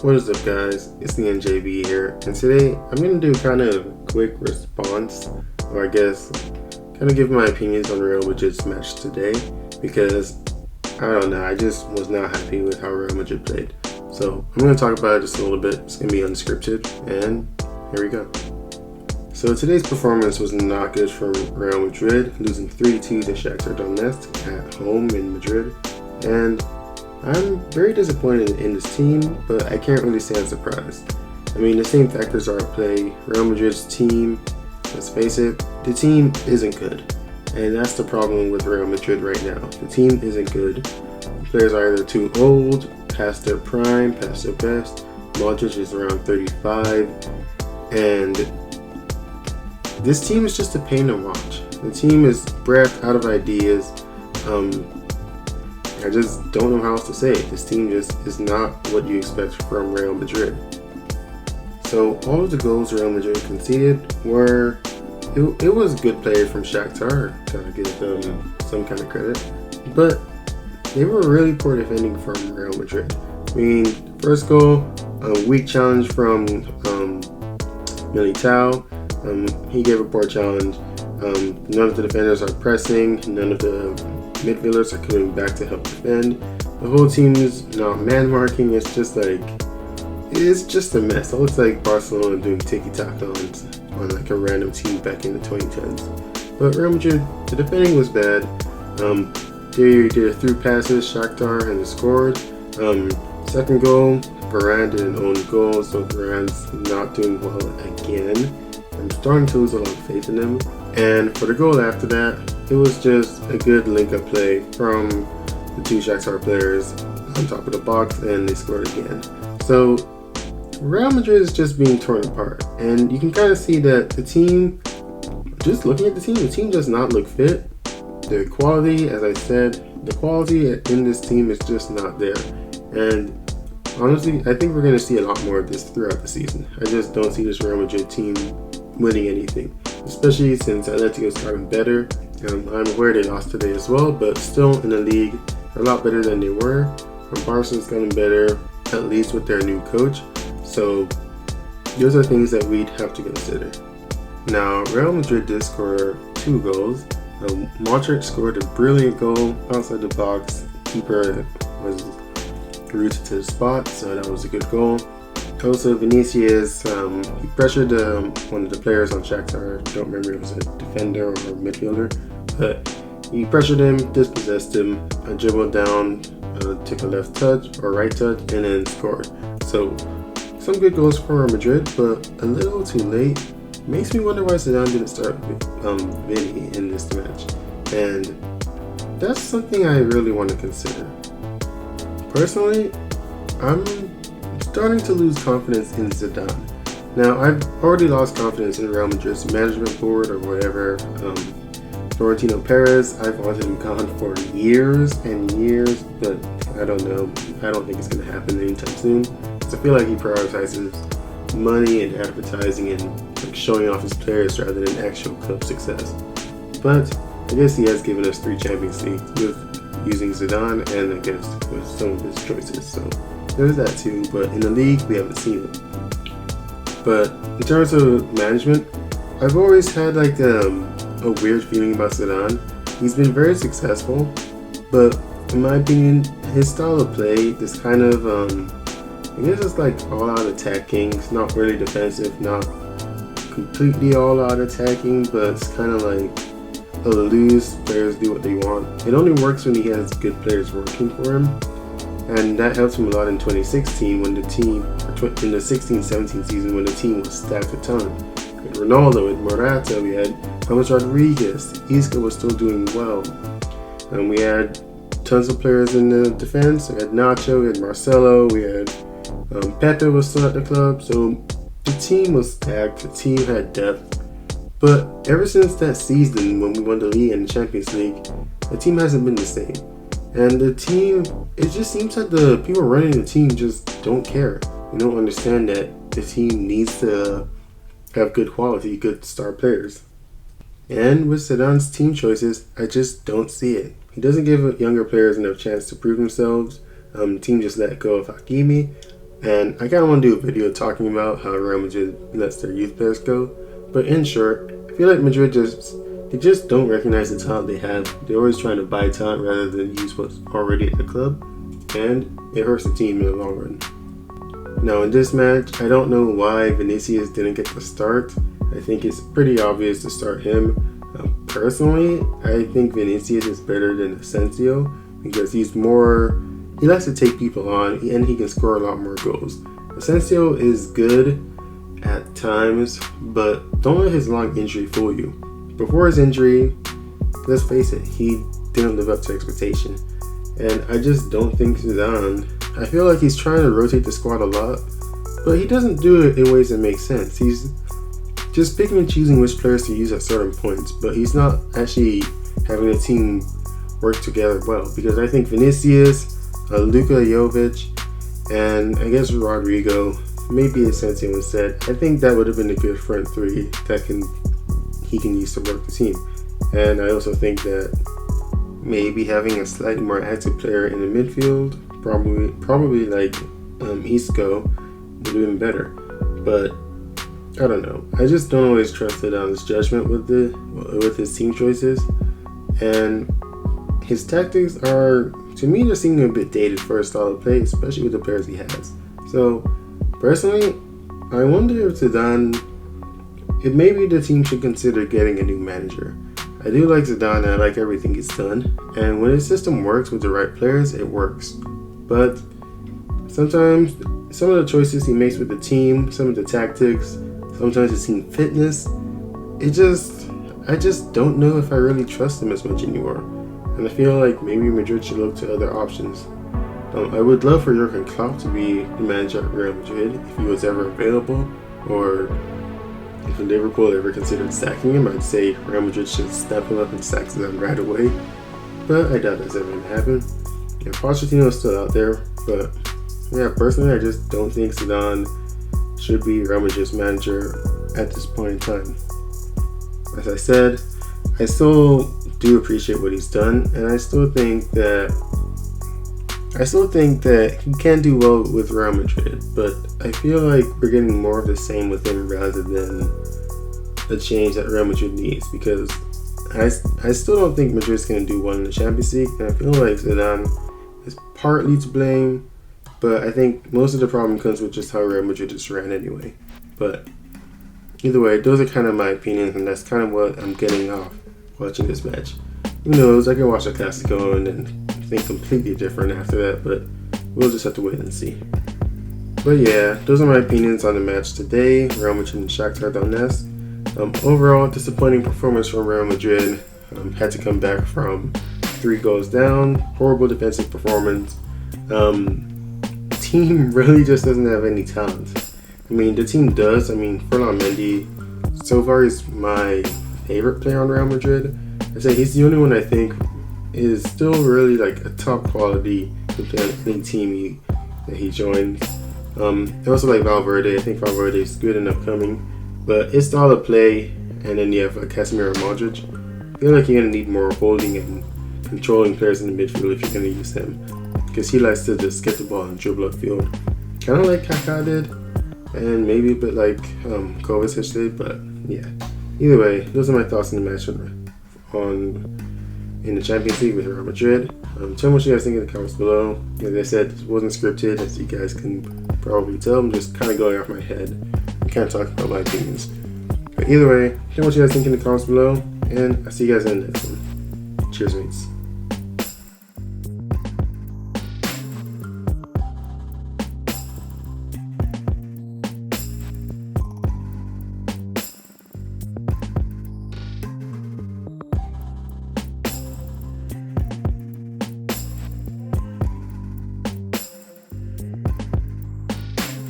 What is up, guys? It's the NJB here, and today I'm going to do kind of a quick response, or I guess kind of give my opinions on Real Madrid's match today, because I don't know, I just was not happy with how Real Madrid played. So I'm going to talk about it just a little bit. It's going to be unscripted, and here we go. So today's performance was not good for Real Madrid, losing 3-2 to Shaktar Donetsk at home in Madrid, and I'm very disappointed in this team, but I can't really say I'm surprised. I mean, the same factors are at play. Real Madrid's team, let's face it, the team isn't good. And that's the problem with Real Madrid right now. The team isn't good. The players are either too old, past their prime, past their best. Modric is around 35. And this team is just a pain to watch. The team is breath out of ideas. I just don't know how else to say it. This team just is not what you expect from Real Madrid. So all of the goals Real Madrid conceded were, it was good play from Shaktar, gotta give them some kind of credit, but they were really poor defending from Real Madrid. I mean, first goal, a weak challenge from Militao. He gave a poor challenge. None of the defenders are pressing, none of the midfielders are coming back to help defend. The whole team is not man marking. It's just a mess. It looks like Barcelona doing tiki-taka on like a random team back in the 2010s. But Real Madrid, the defending was bad. They did a through passes, Shaktar, and they scored. Second goal, Varane did an own goal, so Varane's not doing well again. I'm starting to lose a lot of faith in him. And for the goal after that, it was just a good link-up play from the two Shakhtar players on top of the box, and they scored again. So Real Madrid is just being torn apart, and you can kind of see that the team, just looking at the team does not look fit. The quality, as I said, the quality in this team is just not there. And honestly, I think we're going to see a lot more of this throughout the season. I just don't see this Real Madrid team winning anything, especially since Atletico's gotten better. I'm aware they lost today as well, but still in the league, they're a lot better than they were. Barca's gotten better, at least with their new coach. So those are things that we'd have to consider. Now, Real Madrid did score 2 goals. Modric scored a brilliant goal outside the box. Keeper was rooted to the spot, so that was a good goal. Also, Vinicius, he pressured one of the players on Shakhtar. I don't remember if it was a defender or a midfielder, but he pressured him, dispossessed him, dribbled down, took a left touch or right touch, and then scored. So, some good goals for Madrid, but a little too late. Makes me wonder why Zidane didn't start Vinny in this match, and that's something I really want to consider. Personally, I'm starting to lose confidence in Zidane. Now, I've already lost confidence in Real Madrid's management board or whatever. Florentino Perez, I've wanted him gone for years and years, but I don't know. I don't think it's going to happen anytime soon. Because I feel like he prioritizes money and advertising and like showing off his players rather than actual club success. But I guess he has given us 3 Champions Leagues with using Zidane, and I guess with some of his choices. So there's that too, but in the league, we haven't seen it. But in terms of management, I've always had like a weird feeling about Zidane. He's been very successful, but in my opinion, his style of play, this kind of, I guess it's like all-out attacking. It's not really defensive, not completely all-out attacking, but it's kind of like a loose, players do what they want. It only works when he has good players working for him. And that helps him a lot in 2016 when the team, in the 16-17 season when the team was stacked a ton. With Ronaldo, with Morata, we had James Rodriguez, Isco was still doing well. And we had tons of players in the defense. We had Nacho, we had Marcelo, we had Pepe was still at the club. So the team was stacked, the team had depth. But ever since that season when we won the league and the Champions League, the team hasn't been the same. And the team, it just seems like the people running the team just don't care. They don't understand that the team needs to have good quality, good star players. And with Zidane's team choices, I just don't see it. He doesn't give younger players enough chance to prove themselves. The team just let go of Hakimi. And I kind of want to do a video talking about how Real Madrid lets their youth players go. But in short, I feel like Madrid they just don't recognize the talent they have. They're always trying to buy talent rather than use what's already at the club, and it hurts the team in the long run. Now in this match, I don't know why Vinicius didn't get the start. I think it's pretty obvious to start him. Personally, I think Vinicius is better than Asensio because he likes to take people on and he can score a lot more goals. Asensio is good at times, but don't let his long injury fool you. Before his injury, let's face it, he didn't live up to expectation. And I just don't think Zidane, I feel like he's trying to rotate the squad a lot, but he doesn't do it in ways that make sense. He's just picking and choosing which players to use at certain points, but he's not actually having the team work together well. Because I think Vinicius, Luka Jovic, and I guess Rodrigo, maybe Asensio instead, I think that would have been a good front three that he can use to work the team. And I also think that maybe having a slightly more active player in the midfield, probably like Isco, would have been better. But I don't know. I just don't always trust Zidane's judgment with his team choices, and his tactics are, to me, they're seeming a bit dated for his style of play, especially with the players he has. So, personally, I wonder if maybe the team should consider getting a new manager. I do like Zidane and I like everything he's done, and when his system works with the right players, it works. But sometimes, some of the choices he makes with the team, some of the tactics, sometimes his team fitness, I just don't know if I really trust him as much anymore. And I feel like maybe Madrid should look to other options. I would love for Jurgen Klopp to be the manager at Real Madrid if he was ever available, or if Liverpool ever considered sacking him. I'd say Real Madrid should step him up and sack them right away. But I doubt that's ever going to happen. And Pochettino is still out there, but yeah, personally I just don't think Zidane should be Real Madrid's manager at this point in time. As I said, I still do appreciate what he's done, and I still think that he can do well with Real Madrid, but I feel like we're getting more of the same with him rather than a change that Real Madrid needs, because I still don't think Madrid's going to do well in the Champions League, and I feel like Zidane is partly to blame, but I think most of the problem comes with just how Real Madrid just ran anyway. But either way, those are kind of my opinions, and that's kind of what I'm getting off watching this match. Who knows, I can watch a Clasico and then think completely different after that, but we'll just have to wait and see. But yeah, those are my opinions on the match today, Real Madrid and Shaktar Donetsk. Overall, disappointing performance from Real Madrid. Had to come back from 3 goals down, horrible defensive performance. Team really just doesn't have any talent. I mean, the team does. I mean, Ferland Mendy so far is my favorite player on Real Madrid. I say he's the only one I think is still really like a top quality league team that he joined. I also like Valverde. I think Valverde is good and upcoming, but his style of play, and then you have Casemiro and Modric. I feel like you're gonna need more holding and controlling players in the midfield if you're gonna use him, because he likes to just get the ball and dribble upfield, kind of like Kaká did, and maybe a bit like Kovacic did. But yeah, either way, those are my thoughts on the match in the Champions League with Real Madrid. Tell me what you guys think in the comments below. Like I said, this wasn't scripted, as you guys can probably tell. I'm just kind of going off my head. I can't talk about my opinions. But either way, tell me what you guys think in the comments below, and I'll see you guys in the next one. Cheers, mates.